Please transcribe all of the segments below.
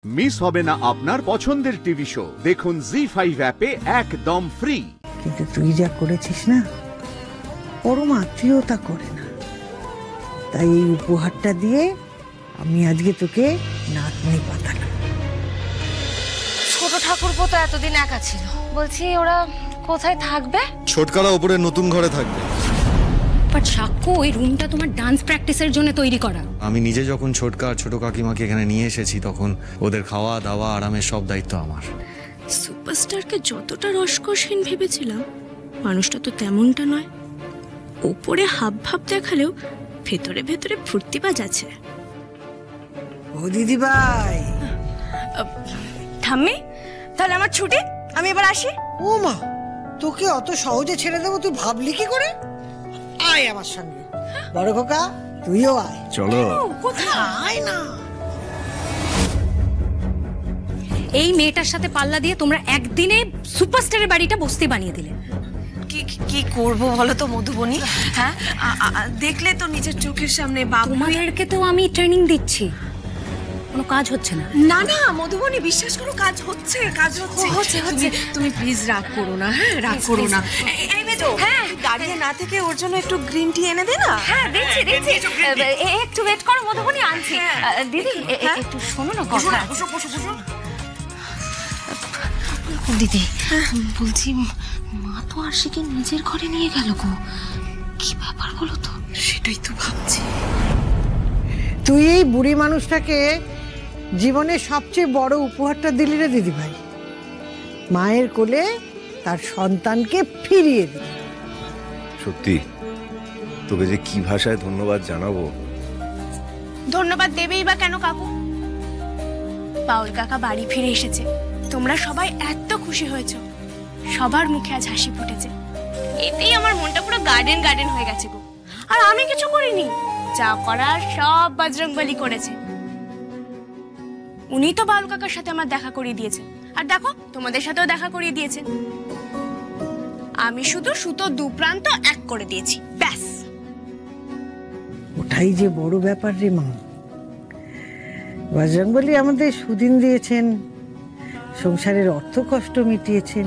Miss হবে না আপনার পছন্দের টিভি শো। দেখুন জি5 অ্যাপে একদম ফ্রি। কিন্তু তুই যা করেছিস না, পরম আত্মীয়তা করে না। তাই এই উপহারটা দিয়ে আমি আজকে তোকে নাতনি পাতালাম। ছোট ঠাকুরপো তো এতদিন একা ছিল, বলছি ওরা কোথায় থাকবে? ছোটকারা উপরে নতুন ঘরে থাকবে। বাট সাক্ষ্য, ওই রুমটা তোমার ডান্স প্র্যাকটিসের জন্য তৈরি করা। আমি নিজে যখন ছোট কাকিমাকে এখানে নিয়ে এসেছি, তখন ওদের খাওয়া দাওয়া আরামের সব দায়িত্ব আমার। সুপারস্টারকে যতটা রসকসহীন ভেবেছিলাম, মানুষটা তো তেমনটা নয়। ওপরে হাব ভাব দেখালেও ভেতরে ভেতরে ফুর্তিবাজ আছে। ও দিদি ভাই। ঠাম্মি, তাহলে আমার ছুটি, আমি এবার আসি। ও মা, তোকে অত সহজে ছেড়ে দেবো তুই ভাবলি কি করে? আয় আমার সঙ্গে, বড় খোকা তুইও আয়। চলো। কোথায় না, এই মেয়েটার সাথে পাল্লা দিয়ে তোমরা একদিনে সুপারস্টারের বাড়িটা বস্তি বানিয়ে দিলে। কি করব বলো তো মধুবনী? হ্যাঁ, দেখলে তো নিজের চোখের সামনে বাবু। তোমাদেরকে তো আমি ট্রেনিং দিচ্ছি, কোনো কাজ হচ্ছে না। না না মধুবনী, বিশ্বাস করো, কাজ হচ্ছে। তুমি প্লিজ রাগ করো না। হ্যাঁ, রাগ করো না। এই মেজো, হ্যাঁ, দাঁড়িয়ে না থেকে ওর জন্য একটু গ্রিন টি এনে দে না। হ্যাঁ, দিচ্ছি। একটু ওয়েট করো মধুবনী, আনছি। দিদি একটু শোনো না কথা। বসো। দিদি বলছি, মা তো আরশিকে নিজের ঘরে নিয়ে গেল গো, কি ব্যাপার বলো তো? সেটাই তো ভাবছি। তুই এই বুড়ি মানুষটাকে জীবনের সবচেয়ে বড় উপহারটা দিলি রে দিদি ভাই। মায়ের কোলে তার সন্তানকে ফিরিয়ে দিলি। সত্যি তোকে যে কি ভাষায় ধন্যবাদ জানাবো। ধন্যবাদ দেবেই বা কেন কাকু? বাউল কাকা বাড়ি ফিরে এসেছে, তোমরা সবাই এত খুশি হয়েছো, সবার মুখে আজ হাসি ফুটেছে। এতেই আমার মনটা পুরো গার্ডেন হয়ে গেছে গো। আর আমি কিছু করিনি, যা করার সব বজরংবলী করেছে। উনি তো বাউল কাকার সাথে আমার দেখা করিয়ে দিয়েছে, আর দেখো তোমাদের সাথেও দেখা করিয়ে দিয়েছে। আমি শুধু সুতো দুপ্রান্ত এক করে দিয়েছি, ব্যাস। ওটাই যে বড় ব্যাপার রে মা। বজরংবলী আমাদের সুদিন দিয়েছেন, সংসারের অর্থ কষ্ট মিটিয়েছেন,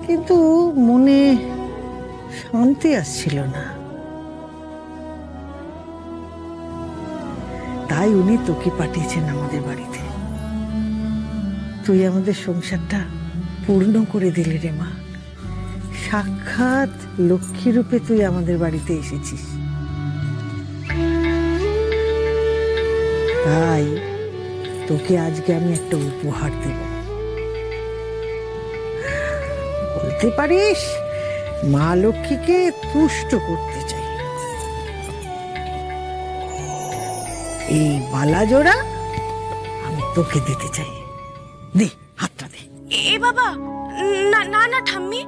কিন্তু মনে শান্তি আসছিল না। তাই উনি তোকে পাঠিয়েছেন আমাদের বাড়িতে। তুই আমাদের সংসারটা পূর্ণ করে দিলি রে মা। সাক্ষাৎ লক্ষ্মী রূপে তুই আমাদের বাড়িতে এসেছিস। তাই তোকে আজকে আমি একটা উপহার দেব। বলতে পারিস মা লক্ষ্মীকে তুষ্ট করতে চাই। এই বালা জোড়া আমি তোকে দিতে চাই। দে, হাতটা দে। এ বাবা, না ঠাম্মি,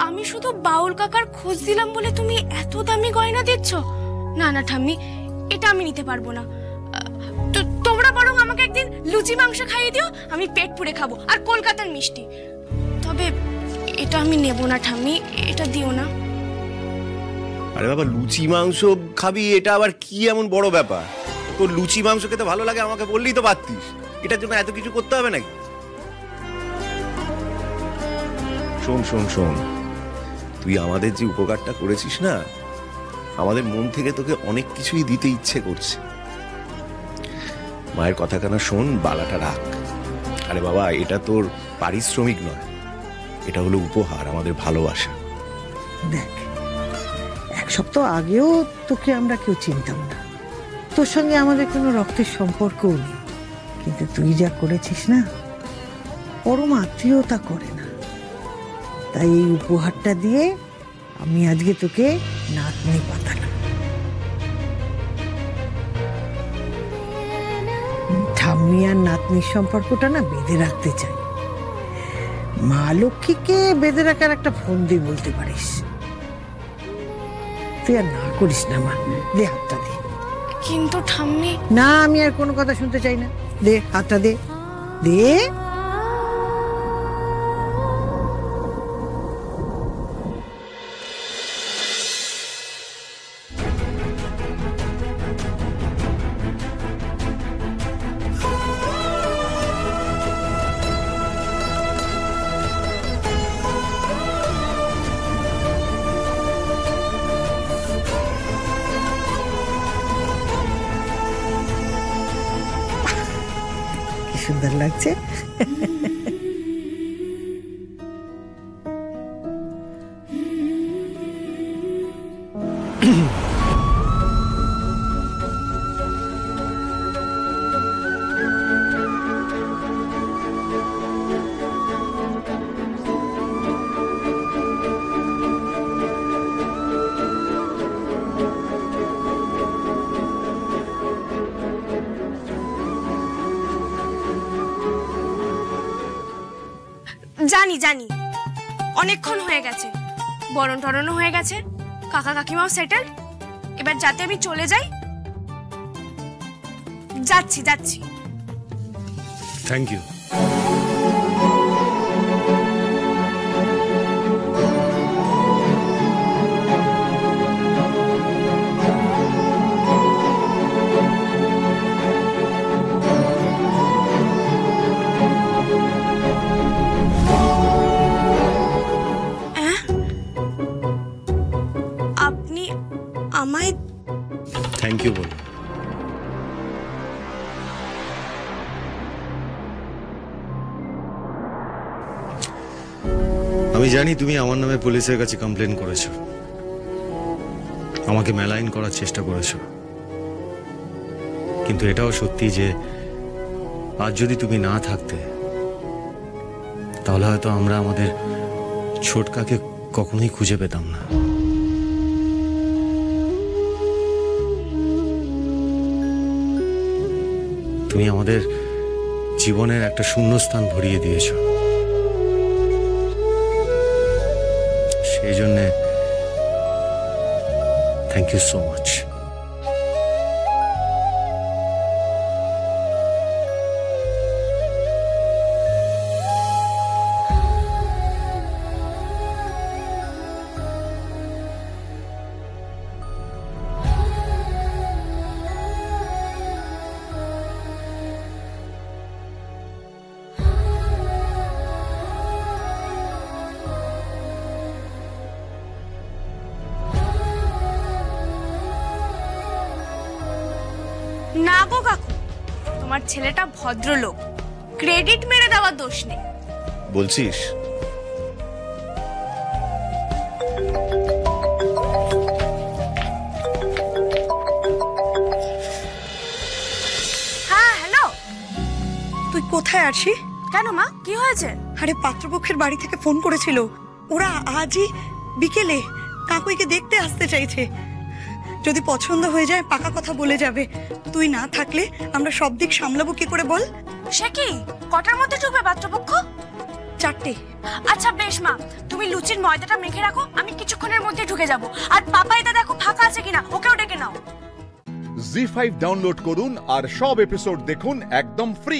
আমি শুধু বাউল কাকার খোঁজ দিলাম বলে তুমি এত দামি গয়না দিচ্ছ? না ঠাম্মি, এটা আমি নিতে পারবো না। তোমরা বরং আমাকে একদিন লুচি মাংস খাইয়ে দিও, আমি পেট পুড়ে খাবো, আর কলকাতার মিষ্টি। তবে এটা আমি নেব না ঠাম্মি, এটা দিও না। আরে বাবা, লুচি মাংস খাবি, এটা আবার কি এমন বড় ব্যাপার? তোর লুচি মাংস খেতে ভালো লাগে আমাকে বললেই তো পারতিস। এটার জন্য এত কিছু করতে হবে নাকি? শোন, তুই আমাদের যে উপকারটা করেছিস না, আমাদের মন থেকে তোকে অনেক কিছুই দিতে ইচ্ছে করছে। মায়ের কথা কানা শোন, বালাটা রাখ। আরে বাবা, এটা তোর পারিশ্রমিক নয়, এটা হলো উপহার, আমাদের ভালোবাসা। দেখ, এক সপ্তাহ আগেও তোকে আমরা কেউ চিনতাম না, তোর সঙ্গে আমাদের কোনো রক্তের সম্পর্কও নেই, কিন্তু তুই যা করেছিস না, পরম আত্মীয়তা করে না। তাই এই উপহারটা দিয়ে আমি আজকে তোকে নাতনি পাতালাম। ঠাম্মি আর নাতনির সম্পর্কটা না বেঁধে রাখতে চাই। মা লক্ষ্মীকে বেঁধে রাখার একটা ফোন দিয়ে বলতে পারিস। তুই আর না করিস না মা, দে হাতটা দে। কিন্তু ঠাম্মি, না, আমি আর কোনো কথা শুনতে চাই না। দে হাতটা দে, দে। সুন্দর লাগছে। জানি জানি অনেকক্ষণ হয়ে গেছে, বরণ টরণও হয়ে গেছে, কাকা কাকিমাও সেটেল। এবার যাতে আমি চলে যাই, যাচ্ছি যাচ্ছি। Thank you. আপনি আমায় থ্যাংক ইউ বল। আমি জানি তুমি আমার নামে পুলিশের কাছে কমপ্লেন করেছো, আমাকে মেলাইন করার চেষ্টা করেছো, কিন্তু এটাও সত্যি যে আজ যদি তুমি না থাকতে তাহলে হয়তো আমরা আমাদের ছোটকাকে কখনোই খুঁজে পেতাম না। তুমি আমাদের জীবনের একটা শূন্যস্থান ভরিয়ে দিয়েছো, সেই জন্য থ্যাংক ইউ সো মাচ। না গো কাকু, তোমার ছেলেটা ভদ্রলোক, ক্রেডিট মেরে দেওয়ার দোষ নেই। বলছিস? হ্যাঁ হ্যালো। তুই কোথায় আছিস? কেন মা, কি হয়েছে? আরে পাত্রপক্ষের বাড়ি থেকে ফোন করেছিল, ওরা আজই বিকেলে কাকুইকে দেখতে আসতে চাইছে। যদি পছন্দ হয়ে যায় পাকা কথা বলে যাবে। তুই না থাকলে আমরা সব দিক সামলাবো কি করে বল? সে কি, কটার মধ্যে ঢুকবে পাত্রপক্ষ? 4টে। আচ্ছা বেশ মা, তুমি লুচির ময়দাটা মেখে রাখো, আমি কিছুক্ষণের মধ্যে ঢুকে যাব। আর পাপাইদা দেখো ফাঁকা আছে কিনা, ওকেও ডেকে নাও। জি5 ডাউনলোড করুন আর সব এপিসোড দেখুন একদম ফ্রি।